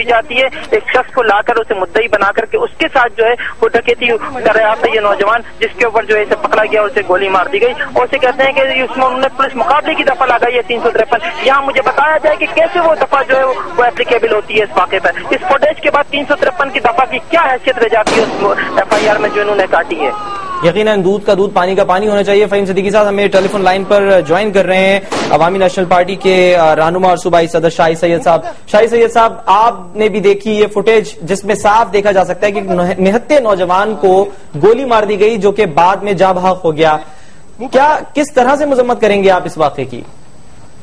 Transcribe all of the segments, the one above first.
दी जाती है, एक शख्स को लाकर उसे मुद्दई बना करके उसके साथ जो है वो डकैती कर रहा था ये नौजवान, जिसके ऊपर जो है इसे पकड़ा गया और उसे गोली मार दी गई। और उसे कहते हैं कि उसमें उन्होंने पुलिस मुकाबले की दफा लगाई है 353। यहाँ मुझे बताया जाए कि कैसे वो दफा जो है वो एप्लीकेबल होती है इस वाक़े पर। इस फुटेज के बाद 353 की दफा की क्या हैसियत रह जाती है उस FIR में जो इन्होंने काटी है। यकीनन दूध का दूध पानी का पानी होना चाहिए। फ़हीम सिद्दीकी साहब हमें टेलीफोन लाइन पर ज्वाइन कर रहे हैं अवामी नेशनल पार्टी के रहनुमा और सूबाई सदर शाहिद सैयद साहब। शाहिद सैयद साहब, आपने भी देखी ये फुटेज जिसमें साफ देखा जा सकता है कि निहत्ते नौजवान को गोली मार दी गई जो कि बाद में जा बहक हो गया। क्या किस तरह से मजम्मत करेंगे आप इस वाक़े की?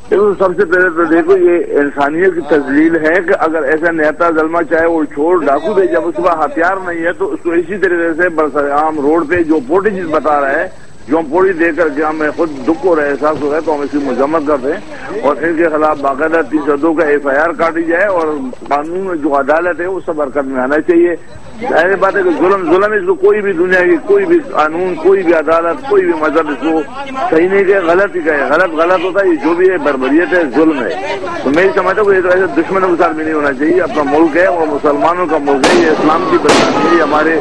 देखो, सबसे पहले तो देखो ये इंसानियत की तस्लील है कि अगर ऐसा नेता जलमा चाहे वो छोड़ डाकू दे, जब उसके पास हथियार नहीं है तो उसको इसी तरीके से बरसराम रोड पे जो फुटेज बता रहा है, जो हम पूरी देख करके हमें खुद दुख हो रहा है, एहसास हो रहा है, तो हम इसकी मजम्मत करते हैं और इनके खिलाफ बाकायदा 302 का FIR काटी जाए और कानून में जो अदालत है वो सब हरकत में आना चाहिए। जाहिर बात है कि जुल्म इसको कोई भी दुनिया की कोई भी कानून, कोई भी अदालत, कोई भी मजहब इसको सही नहीं कहे, गलत ही कहे। गलत होता है, ये जो भी है बर्बरियत है, जुल्म है। तो मैं समझता हूँ ये तो ऐसे दुश्मनों के साथ भी नहीं होना चाहिए। अपना मुल्क है और मुसलमानों का मुल्क है, ये इस्लाम की बदनामी है, हमारे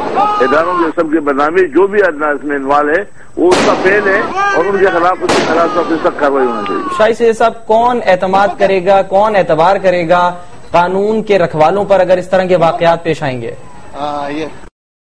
इदारों के सबकी बदनामी, जो भी इसमें इन्वॉल्व है वो उसका फेल है और उनके खिलाफ उसके खिलाफ सख्त कार्रवाई होना चाहिए। शाहिद सैयद साहब, कौन एतमाद करेगा, कौन एतबार करेगा कानून के रखवालों पर अगर इस तरह के वाकयात पेश आएंगे?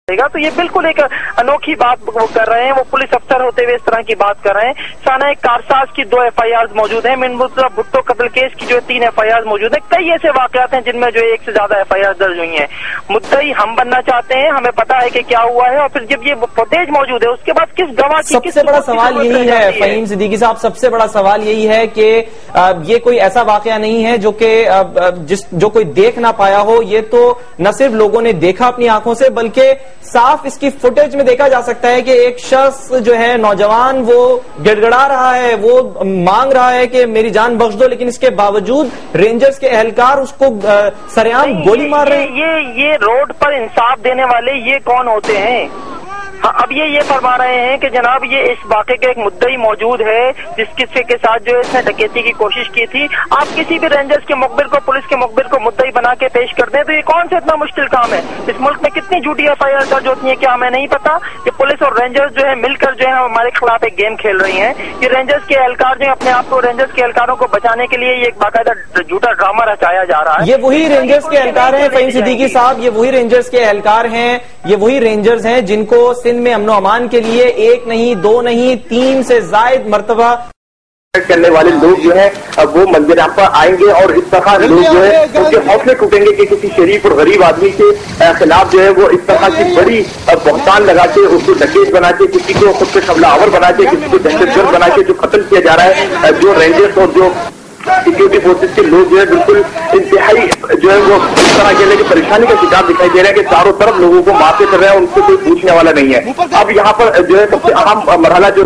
तो ये बिल्कुल एक अनोखी बात वो कर रहे हैं, वो पुलिस अफसर होते हुए इस तरह की बात कर रहे हैं। साना कारसाज की 2 FIRs मौजूद हैं, मिनमुर्तजा भुट्टो कत्ल केस की जो 3 FIRs मौजूद हैं। कई ऐसे वाकयात हैं जिनमें जो 1 से ज्यादा FIRs दर्ज हुई हैं। मुद्दई हम बनना चाहते हैं, हमें पता है कि क्या हुआ है, और फिर जब ये फुटेज मौजूद है उसके बाद किस गवाह की सबसे बड़ा सवाल यही है फ़हीम सिद्दीकी साहब, सबसे बड़ा सवाल यही है कि ये कोई ऐसा वाकया नहीं है जो कि जो कोई देख ना पाया हो। ये तो न सिर्फ लोगों ने देखा अपनी आंखों से, बल्कि साफ इसकी फुटेज में देखा जा सकता है कि एक शख्स जो है नौजवान वो गिड़गड़ा रहा है, वो मांग रहा है कि मेरी जान बख्श दो, लेकिन इसके बावजूद रेंजर्स के एहलकार उसको सरेआम गोली मार रहे हैं। ये रोड पर इंसाफ देने वाले ये कौन होते हैं? हाँ, अब ये फरमा रहे हैं कि जनाब ये इस वाक़े का एक मुद्दई मौजूद है जिसके के साथ जो है इसने डकैती की कोशिश की थी। आप किसी भी रेंजर्स के मुखबिर को, पुलिस के मुखबिर को मुद्दई बना के पेश कर दें तो ये कौन सा इतना मुश्किल काम है? इस मुल्क में कितनी झूठी FIR दर्ज होती है क्या हमें नहीं पता? कि पुलिस और रेंजर्स जो है मिलकर जो है हमारे खिलाफ एक गेम खेल रही हैं। ये रेंजर्स के एहलकार जो है अपने आप को रेंजर्स के एहलकारों को बचाने के लिए ये एक बाकायदा झूठा ड्रामा रचाया जा रहा है। ये वही रेंजर्स के एहलकार हैं फ़हीम सिद्दीकी साहब, ये वही रेंजर्स के एहलकार हैं, ये वही रेंजर्स हैं जिनको सिंध में अमन अमान के लिए 1 नहीं 2 नहीं 3 से जायद मर्तबा करने वाले लोग जो है अब वो मंजराम पर आएंगे और इस तरह लोग जो है उनके हौसले टूटेंगे कि किसी शरीफ और गरीब आदमी के खिलाफ जो है वो इस तरह की बड़ी बहतान लगा के उसको डकैत बना के, किसी को खुद पे हमलावर बना के, किसी को दहशतगर्द बना के जो कत्ल किया जा रहा है। जो रेंजर्स और जो सिक्योरिटी फोर्सेज के लोग जो है बिल्कुल इंतहाई जो है वो इस तरह के लिए परेशानी का शिकार दिखाई दे रहा है कि चारों तरफ लोगों को मारते कर रहे हैं, उनसे कोई पूछने वाला नहीं है। अब यहाँ पर जो है सबसे अहम मरहला जो